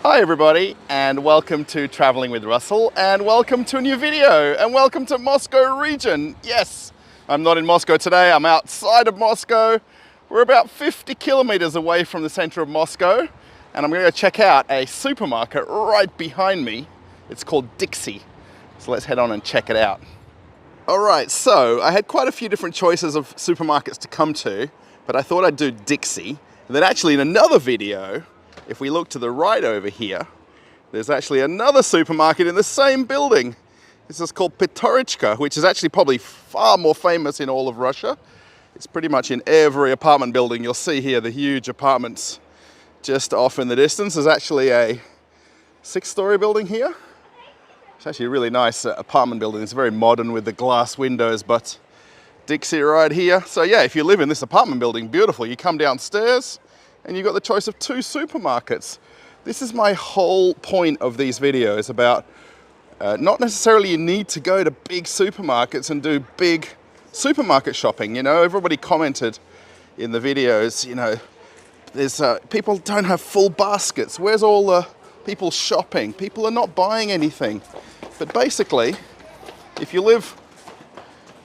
Hi everybody, and welcome to Traveling with Russell, and welcome to a new video, and welcome to Moscow region. Yes, I'm not in Moscow today, I'm outside of Moscow. We're about 50 kilometers away from the center of Moscow, and I'm going to go check out a supermarket right behind me. It's called Dixy. So let's head on and check it out. Alright, so I had quite a few different choices of supermarkets to come to, but I thought I'd do Dixy. And then actually in another video, if we look to the right over here, there's actually another supermarket in the same building. This is called Petorichka, which is actually probably far more famous in all of Russia. It's pretty much in every apartment building. You'll see here the huge apartments just off in the distance. There's actually a 6-story building here. It's actually a really nice apartment building. It's very modern with the glass windows, but Dixie right here. So yeah, if you live in this apartment building, beautiful. You come downstairs and you've got the choice of 2 supermarkets. This is my whole point of these videos about not necessarily you need to go to big supermarkets and do big supermarket shopping. You know, everybody commented in the videos, you know, there's people don't have full baskets. Where's all the people shopping? People are not buying anything. But basically, if you live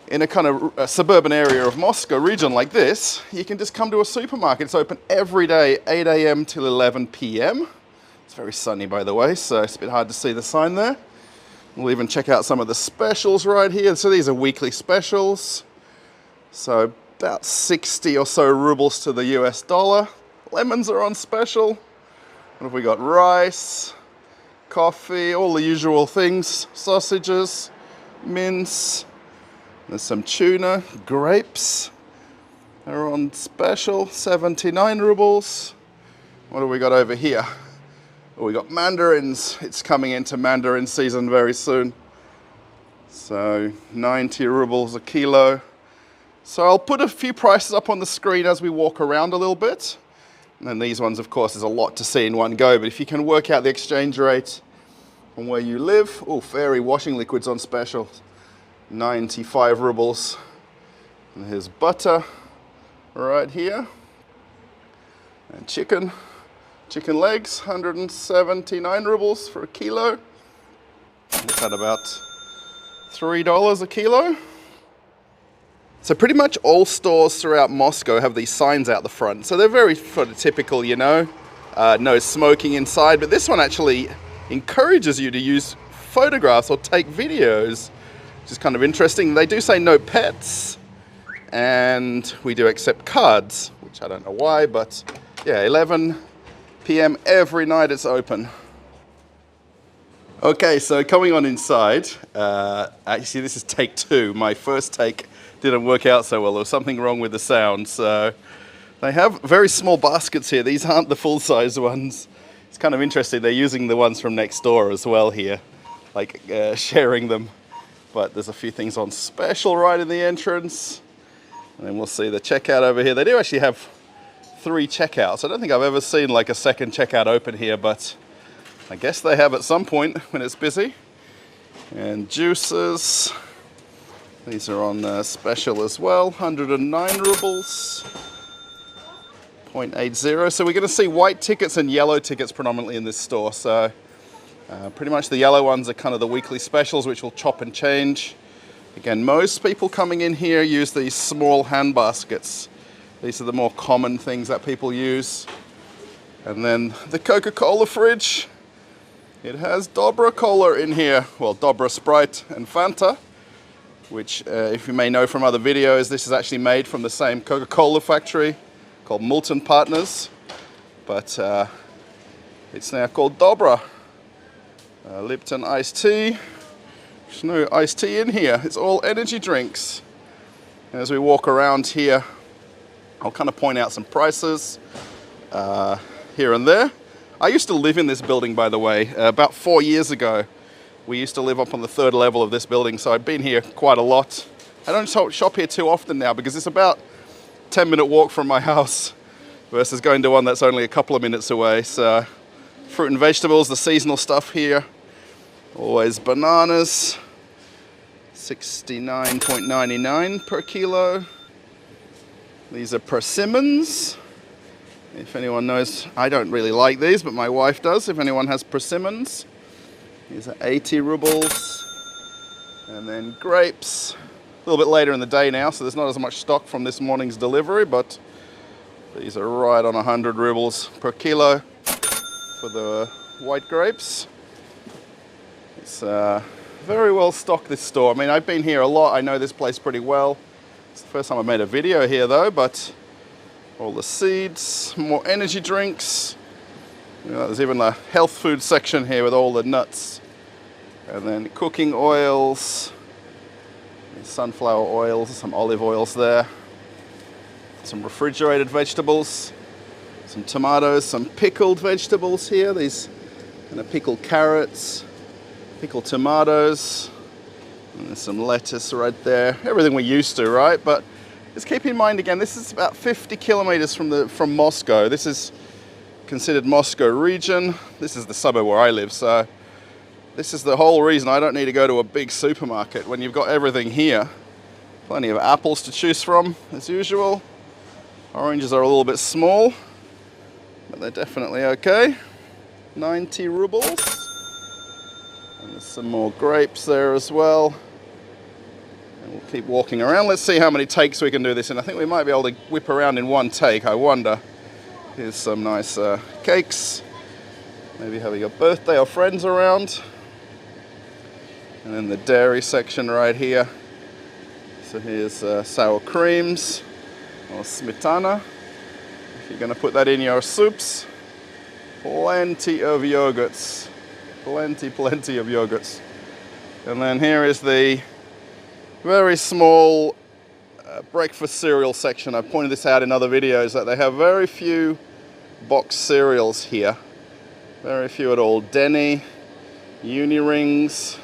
in a kind of suburban area of Moscow region like this, you can just come to a supermarket. It's open every day, 8 a.m. till 11 p.m. It's very sunny, by the way, so it's a bit hard to see the sign there. We'll even check out some of the specials right here. So these are weekly specials. So about 60 or so rubles to the US dollar. Lemons are on special. What have we got? Rice, coffee, all the usual things. Sausages, mince. There's some tuna, grapes. They're on special, 79 rubles. What have we got over here? Oh, we got mandarins. It's coming into mandarin season very soon. So 90 rubles a kilo. So I'll put a few prices up on the screen as we walk around a little bit. And then these ones, of course, there's a lot to see in one go. But if you can work out the exchange rate from where you live. Oh, fairy washing liquids on special. 95 rubles. And here's butter right here. And chicken legs, 179 rubles for a kilo. It's at about $3 a kilo. So pretty much all stores throughout Moscow have these signs out the front. So they're very sort of typical, you know, no smoking inside. But this one actually encourages you to use photographs or take videos, which is kind of interesting. They do say no pets, and we do accept cards, which I don't know why, but yeah, 11 p.m. every night it's open. Okay, so coming on inside, actually this is take 2. My first take didn't work out so well. There was something wrong with the sound. So they have very small baskets here. These aren't the full-size ones. It's kind of interesting. They're using the ones from next door as well here, like sharing them. But there's a few things on special right in the entrance. And then we'll see the checkout over here. They do actually have 3 checkouts. I don't think I've ever seen like a second checkout open here, but I guess they have at some point when it's busy. And juices. These are on special as well, 109 rubles, 0.80. So we're going to see white tickets and yellow tickets predominantly in this store. So pretty much the yellow ones are kind of the weekly specials, which will chop and change. Again, most people coming in here use these small hand baskets. These are the more common things that people use. And then the Coca-Cola fridge. It has Dobra Cola in here. Well, Dobra Sprite and Fanta, which if you may know from other videos, this is actually made from the same Coca-Cola factory called Multon Partners, but it's now called Dobra. Lipton iced tea. There's no iced tea in here. It's all energy drinks. And as we walk around here, I'll kind of point out some prices here and there. I used to live in this building, by the way, about 4 years ago. We used to live up on the 3rd level of this building, so I've been here quite a lot. I don't shop here too often now because it's about a 10-minute walk from my house versus going to one that's only a couple of minutes away. So fruit and vegetables, the seasonal stuff here. Always bananas, 69.99 per kilo. These are persimmons. If anyone knows, I don't really like these, but my wife does. If anyone has persimmons, these are 80 rubles. And then grapes, a little bit later in the day now, so there's not as much stock from this morning's delivery, but these are right on 100 rubles per kilo for the white grapes. It's very well stocked, this store. I mean, I've been here a lot. I know this place pretty well. It's the first time I've made a video here though, but all the seeds, more energy drinks. You know, there's even a health food section here with all the nuts. And then cooking oils, sunflower oils, some olive oils there. Some refrigerated vegetables, some tomatoes, some pickled vegetables here. These kind of pickled carrots, pickled tomatoes, and there's some lettuce right there. Everything we're used to, right? But just keep in mind again, this is about 50 kilometers from Moscow. This is considered Moscow region. This is the suburb where I live, so this is the whole reason I don't need to go to a big supermarket when you've got everything here. Plenty of apples to choose from, as usual. Oranges are a little bit small, but they're definitely okay. 90 rubles. And there's some more grapes there as well. And we'll keep walking around. Let's see how many takes we can do this in. I think we might be able to whip around in one take, I wonder. Here's some nice cakes. Maybe having a birthday or friends around. And then the dairy section right here. So here's sour creams. Or smetana, if you're going to put that in your soups. Plenty of yogurts. Plenty of yogurts. And then here is the very small breakfast cereal section. I've pointed this out in other videos that they have very few boxed cereals here. Very few at all. Denny, Uni Rings,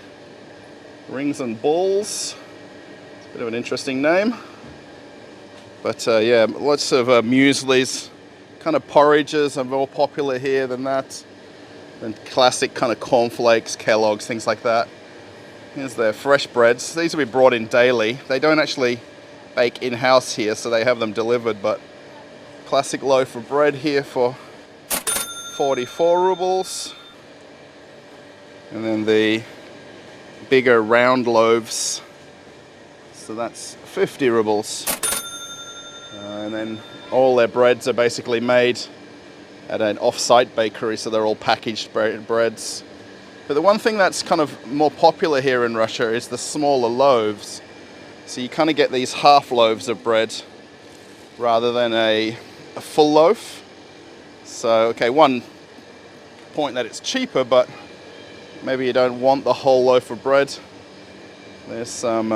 Rings and Balls. It's a bit of an interesting name. But yeah, lots of mueslis, kind of porridges are more popular here than that. Than classic kind of cornflakes, Kellogg's, things like that. Here's their fresh breads. These will be brought in daily. They don't actually bake in-house here, so they have them delivered, but classic loaf of bread here for 44 rubles. And then the bigger round loaves, so that's 50 rubles. And then all their breads are basically made at an off-site bakery, so they're all packaged breads. But the one thing that's kind of more popular here in Russia is the smaller loaves. So you kind of get these half loaves of bread rather than a full loaf. So, okay, one point that it's cheaper, but maybe you don't want the whole loaf of bread. There's some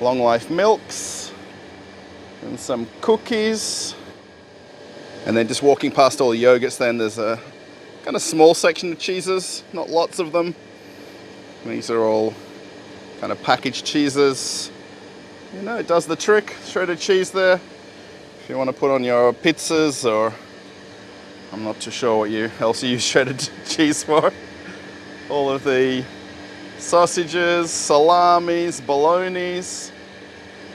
long life milks. And some cookies. And then just walking past all the yogurts, then there's a kind of small section of cheeses, not lots of them. And these are all kind of packaged cheeses. You know, it does the trick. Shredded cheese there. If you want to put on your pizzas, or I'm not too sure what else you use shredded cheese for. All of the sausages, salamis, bolognas.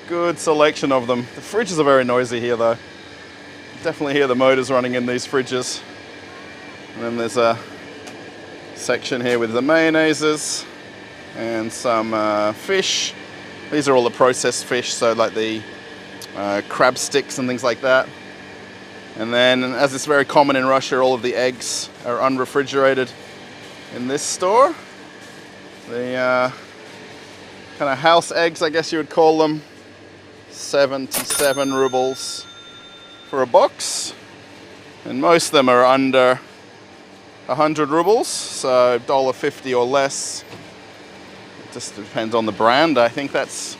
Good selection of them. The fridges are very noisy here though. Definitely hear the motors running in these fridges. And then there's a section here with the mayonnaises and some fish. These are all the processed fish, so like the crab sticks and things like that. And then, as it's very common in Russia, all of the eggs are unrefrigerated in this store. The kind of house eggs, I guess you would call them. 77 rubles for a box, and most of them are under 100 rubles, so $1.50 or less. It just depends on the brand. I think that's,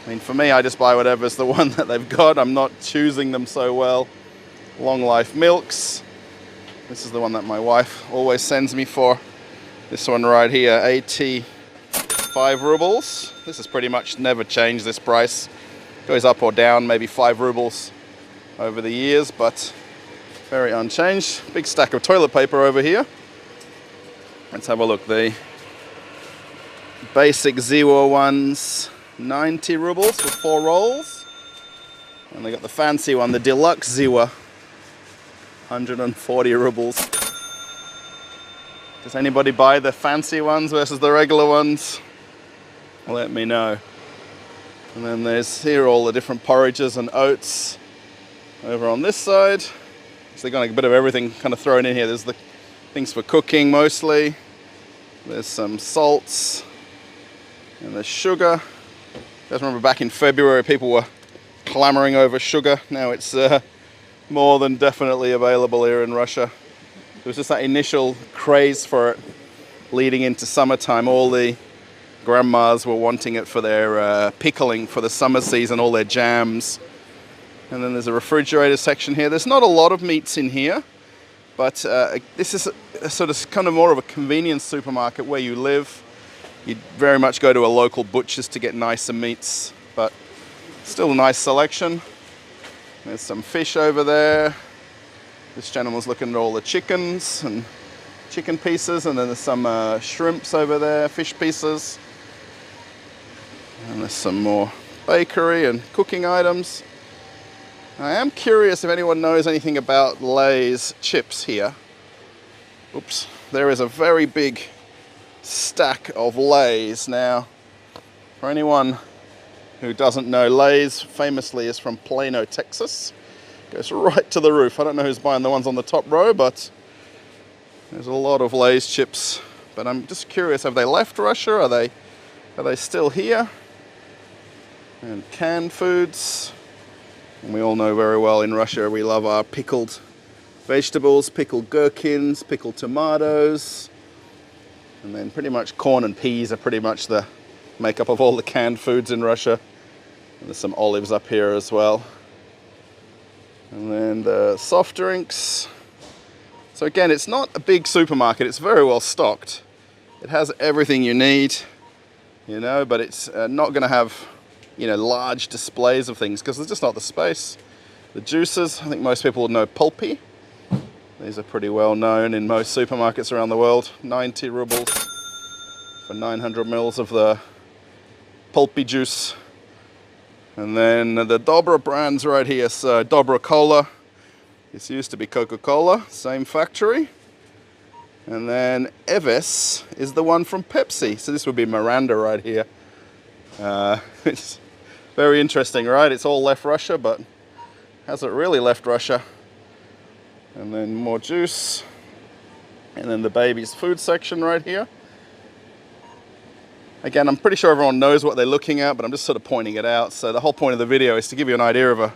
I mean, for me, I just buy whatever's the one that they've got. I'm not choosing them so well. Long life milks. This is the one that my wife always sends me for. This one right here, 85 rubles. This has pretty much never changed, this price. Goes up or down, maybe 5 rubles over the years, but very unchanged. Big stack of toilet paper over here. Let's have a look. The basic Zero ones, 90 rubles for 4 rolls. And they got the fancy one, the deluxe Ziwa, 140 rubles. Does anybody buy the fancy ones versus the regular ones? Let me know. And then there's here all the different porridges and oats over on this side. So they've got a bit of everything kind of thrown in here. There's the things for cooking mostly. There's some salts and there's sugar. You guys remember back in February people were clamoring over sugar. Now it's more than definitely available here in Russia. There was just that initial craze for it leading into summertime. All the grandmas were wanting it for their pickling for the summer season, all their jams. And then there's a refrigerator section here. There's not a lot of meats in here, but this is a sort of kind of more of a convenience supermarket where you live. You'd very much go to a local butcher's to get nicer meats, but still a nice selection. There's some fish over there. This gentleman's looking at all the chickens and chicken pieces, and then there's some shrimps over there, fish pieces. And there's some more bakery and cooking items. I am curious if anyone knows anything about Lay's chips here. Oops, there is a very big stack of Lay's. Now, for anyone who doesn't know, Lay's famously is from Plano, Texas. Goes right to the roof. I don't know who's buying the ones on the top row, but there's a lot of Lay's chips. But I'm just curious, have they left Russia? Are they still here? And canned foods. And we all know very well in Russia we love our pickled vegetables, pickled gherkins, pickled tomatoes. And then pretty much corn and peas are pretty much the makeup of all the canned foods in Russia. And there's some olives up here as well. And then the soft drinks. So again, it's not a big supermarket. It's very well stocked. It has everything you need, you know, but it's not going to have, you know, large displays of things because there's just not the space. The juices, I think most people would know Pulpy. These are pretty well known in most supermarkets around the world. 90 rubles for 900 mils of the Pulpy juice. And then the Dobra brands right here. So Dobra Cola. This used to be Coca-Cola, same factory. And then Eves is the one from Pepsi. So this would be Miranda right here. It's very interesting, right? It's all left Russia, but has it really left Russia? And then more juice. And then the baby's food section right here. Again, I'm pretty sure everyone knows what they're looking at, but I'm just sort of pointing it out. So the whole point of the video is to give you an idea of a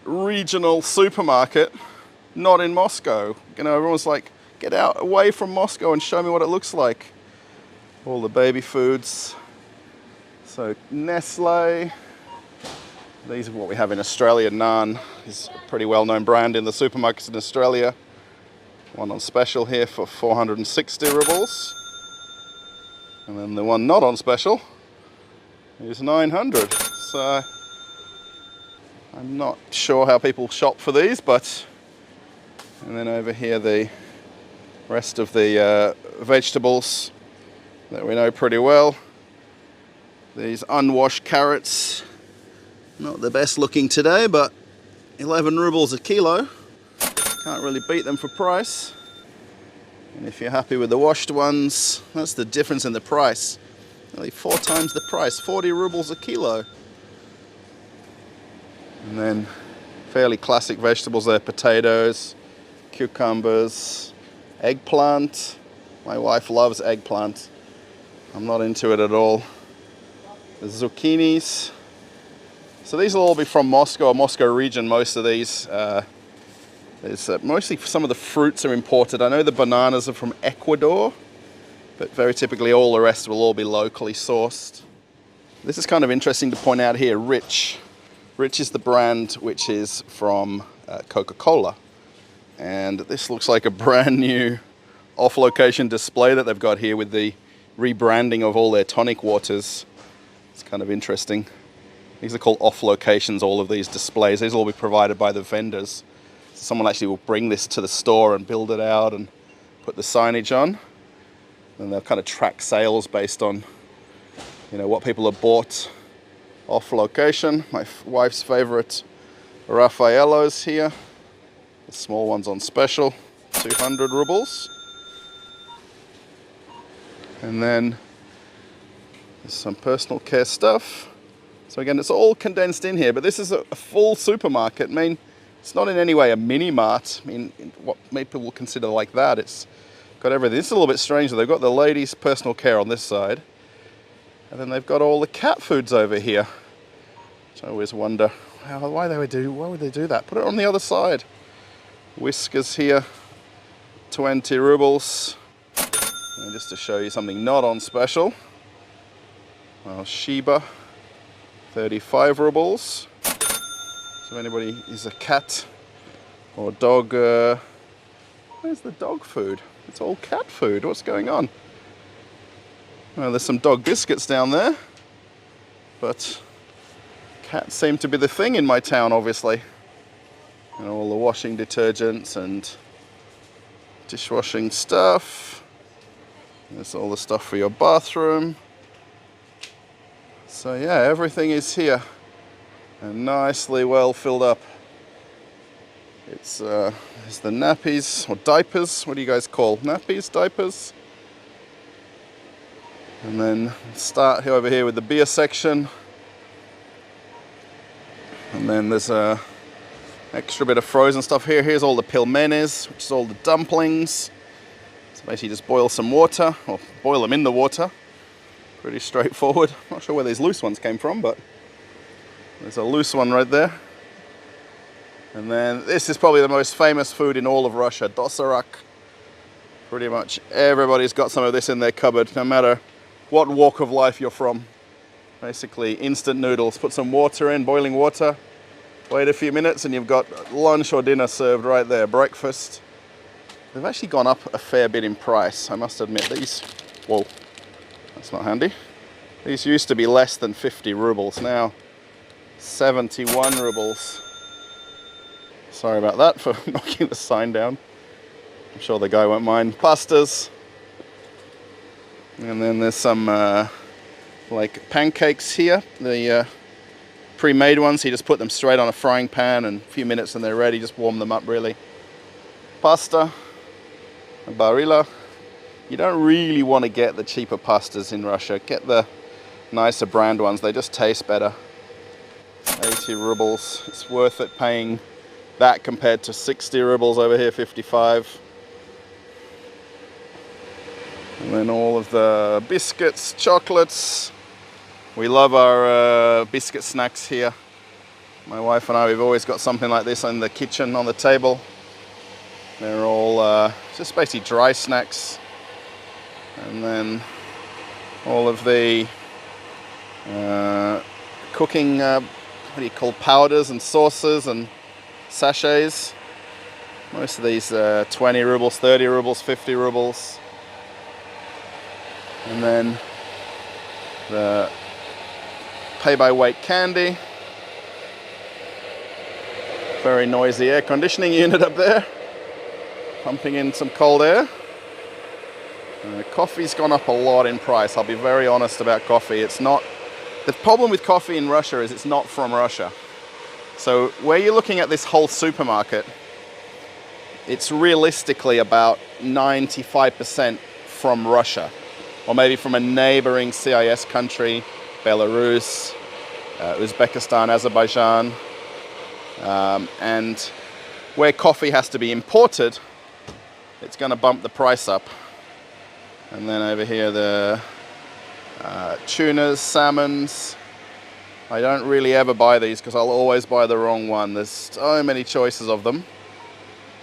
regional supermarket, not in Moscow. You know, everyone's like, get out away from Moscow and show me what it looks like. All the baby foods. So Nestle. These are what we have in Australia. Naan is a pretty well-known brand in the supermarkets in Australia. One on special here for 460 rubles. And then the one not on special is 900. So I'm not sure how people shop for these, but... And then over here the rest of the vegetables that we know pretty well. These unwashed carrots, not the best looking today, but 11 rubles a kilo. Can't really beat them for price. And if you're happy with the washed ones, that's the difference in the price. Nearly 4 times the price, 40 rubles a kilo. And then fairly classic vegetables there, potatoes, cucumbers, eggplant. My wife loves eggplant. I'm not into it at all. The zucchinis. So these will all be from Moscow or Moscow region, most of these. Mostly some of the fruits are imported. I know the bananas are from Ecuador, but very typically all the rest will all be locally sourced. This is kind of interesting to point out here, Rich. Rich is the brand which is from Coca-Cola. And this looks like a brand new off-location display that they've got here with the rebranding of all their tonic waters. It's kind of interesting. These are called off-locations, all of these displays. These will all be provided by the vendors. So someone actually will bring this to the store and build it out and put the signage on. And they'll kind of track sales based on, you know, what people have bought off-location. My wife's favorite Raffaello's here. The small one's on special, 200 rubles. And then there's some personal care stuff. So again, it's all condensed in here, but this is a full supermarket. I mean, it's not in any way a mini mart. I mean, what people will consider like that. It's got everything. It's a little bit strange. They've got the ladies' personal care on this side, and then they've got all the cat foods over here. So I always wonder why would they do that? Put it on the other side. Whiskers here, 20 rubles. And just to show you something not on special. Well, Sheba, 35 rubles. So if anybody is a cat or dog, where's the dog food? It's all cat food. What's going on? Well, there's some dog biscuits down there, but cats seem to be the thing in my town, obviously. And all the washing detergents and dishwashing stuff. There's all the stuff for your bathroom. So yeah, everything is here and nicely well filled up. It's the nappies or diapers. What do you guys call nappies, diapers? And then start over here with the beer section. And then there's a extra bit of frozen stuff here. Here's all the pilmenes, which is all the dumplings. So basically just boil some water, or boil them in the water. Pretty straightforward. Not sure where these loose ones came from, but there's a loose one right there. And then this is probably the most famous food in all of Russia, dosarak. Pretty much everybody's got some of this in their cupboard, no matter what walk of life you're from. Basically instant noodles. Put some water in, boiling water. Wait a few minutes and you've got lunch or dinner served right there, breakfast. They've actually gone up a fair bit in price, I must admit. These, whoa, that's not handy. These used to be less than 50 rubles, now 71 rubles. Sorry about that for knocking the sign down. I'm sure the guy won't mind. Pastas. And then there's some like pancakes here. The pre-made ones, you just put them straight on a frying pan and a few minutes and they're ready. Just warm them up really. Pasta, a barilla. You don't really want to get the cheaper pastas in Russia. Get the nicer brand ones. They just taste better. 80 rubles. It's worth it paying that compared to 60 rubles over here, 55. And then all of the biscuits, chocolates. We love our biscuit snacks here. My wife and I, we've always got something like this in the kitchen on the table. They're all just basically dry snacks. And then all of the cooking, what do you call, powders and sauces and sachets. Most of these 20 rubles, 30 rubles, 50 rubles. And then the pay-by-weight candy. Very noisy air conditioning unit up there, pumping in some cold air. Coffee's gone up a lot in price. I'll be very honest about coffee. It's not, the problem with coffee in Russia is it's not from Russia. So where you're looking at this whole supermarket, it's realistically about 95% from Russia, or maybe from a neighboring CIS country, Belarus, Uzbekistan, Azerbaijan. And where coffee has to be imported, it's going to bump the price up. And then over here the tunas, salmons. I don't really ever buy these because I'll always buy the wrong one. There's so many choices of them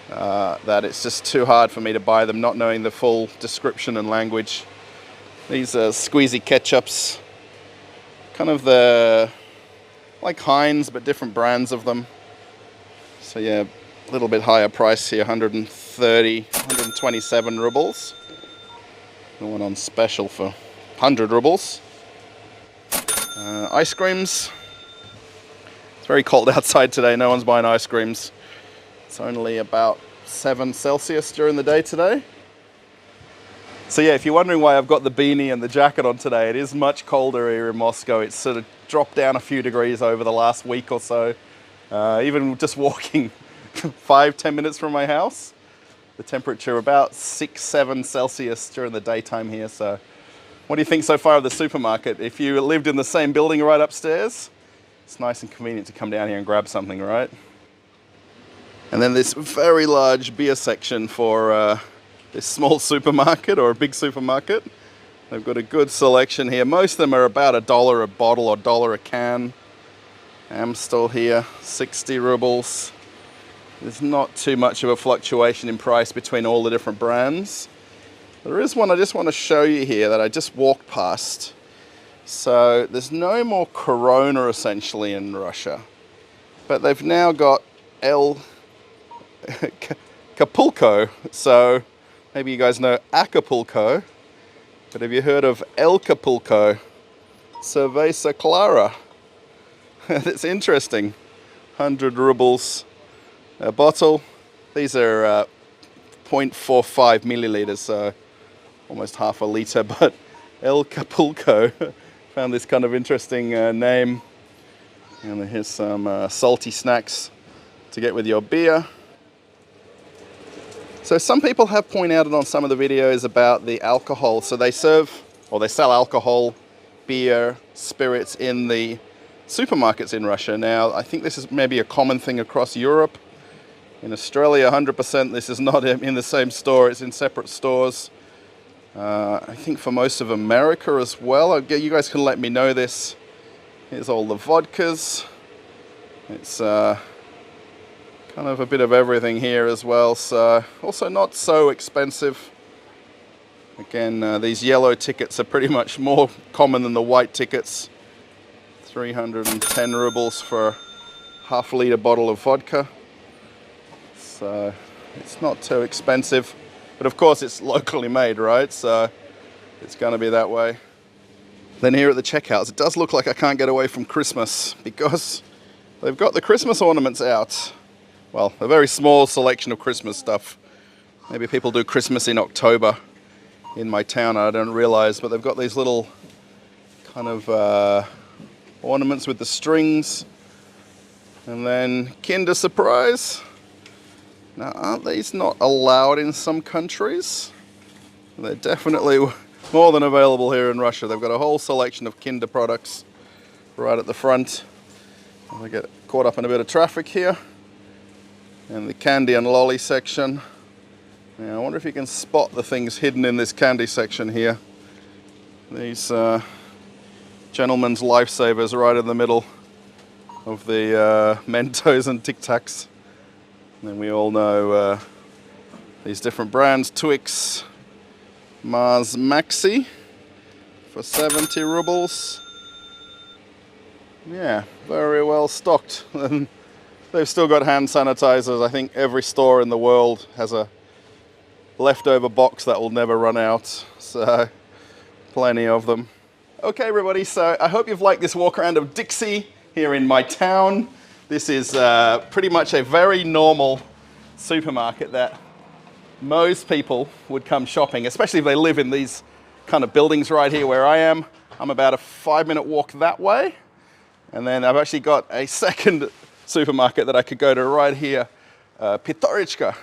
that it's just too hard for me to buy them, not knowing the full description and language. These are squeezy ketchups, kind of the like Heinz but different brands of them. So yeah, a little bit higher price here, 127 rubles. The one on special for 100 rubles. Ice creams. It's very cold outside today, no one's buying ice creams. It's only about 7 Celsius during the day today. So yeah, if you're wondering why I've got the beanie and the jacket on today, it is much colder here in Moscow. It's sort of dropped down a few degrees over the last week or so. Even just walking 5-10 minutes from my house, the temperature about 6-7 Celsius during the daytime here. So what do you think so far of the supermarket? If you lived in the same building right upstairs, it's nice and convenient to come down here and grab something, right? And then this very large beer section for this small supermarket or a big supermarket. They've got a good selection here. Most of them are about $1 a bottle or $1 a can. Amstel here, 60 rubles. There's not too much of a fluctuation in price between all the different brands. There is one I just want to show you here that I just walked past. So there's no more Corona essentially in Russia, but they've now got Acapulco. So maybe you guys know Acapulco, but have you heard of El Capulco? Cerveza Clara. That's interesting. 100 rubles a bottle. These are 0.45 milliliters, so almost half a liter, but El Capulco. Found this kind of interesting name. And here's some salty snacks to get with your beer. So some people have pointed out on some of the videos about the alcohol. So they serve, or they sell alcohol, beer, spirits in the supermarkets in Russia. Now, I think this is maybe a common thing across Europe. In Australia, 100% this is not in the same store, it's in separate stores. I think for most of America as well. You guys can let me know this. Here's all the vodkas. It's kind of a bit of everything here as well, so also not so expensive. Again, these yellow tickets are pretty much more common than the white tickets. 310 rubles for a half-liter bottle of vodka. So it's not too expensive, but of course it's locally made, right? So it's going to be that way. Then here at the checkouts, it does look like I can't get away from Christmas because they've got the Christmas ornaments out. Well, a very small selection of Christmas stuff. Maybe people do Christmas in October in my town, I don't realize, but they've got these little kind of ornaments with the strings. And then Kinder Surprise. Now, aren't these not allowed in some countries? They're definitely more than available here in Russia. They've got a whole selection of Kinder products right at the front. I get caught up in a bit of traffic here. And the candy and lolly section. Now, I wonder if you can spot the things hidden in this candy section here. These gentlemen's lifesavers right in the middle of the Mentos and Tic Tacs. And then we all know these different brands. Twix, Mars Maxi for 70 rubles. Yeah, very well stocked. And they've still got hand sanitizers. I think every store in the world has a leftover box that will never run out. So plenty of them. Okay, everybody, so I hope you've liked this walk around of Dixi here in my town. This is pretty much a very normal supermarket that most people would come shopping, especially if they live in these kind of buildings right here where I am. I'm about a 5-minute walk that way. And then I've actually got a second supermarket that I could go to right here, Pitorichka.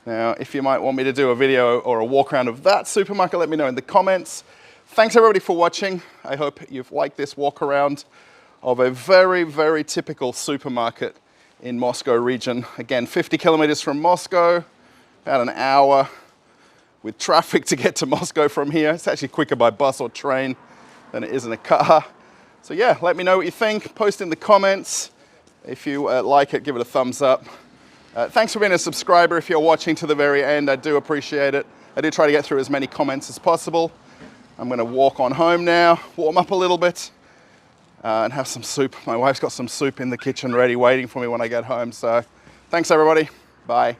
Now, if you might want me to do a video or a walk around of that supermarket, let me know in the comments. Thanks everybody for watching. I hope you've liked this walk around of a very, very typical supermarket in Moscow region. Again, 50 kilometers from Moscow, about an hour with traffic to get to Moscow from here. It's actually quicker by bus or train than it is in a car. So yeah, let me know what you think. Post in the comments. If you like it, give it a thumbs up. Thanks for being a subscriber. If you're watching to the very end, I do appreciate it. I do try to get through as many comments as possible. I'm going to walk on home now, warm up a little bit, and have some soup. My wife's got some soup in the kitchen ready, waiting for me when I get home. So thanks, everybody. Bye.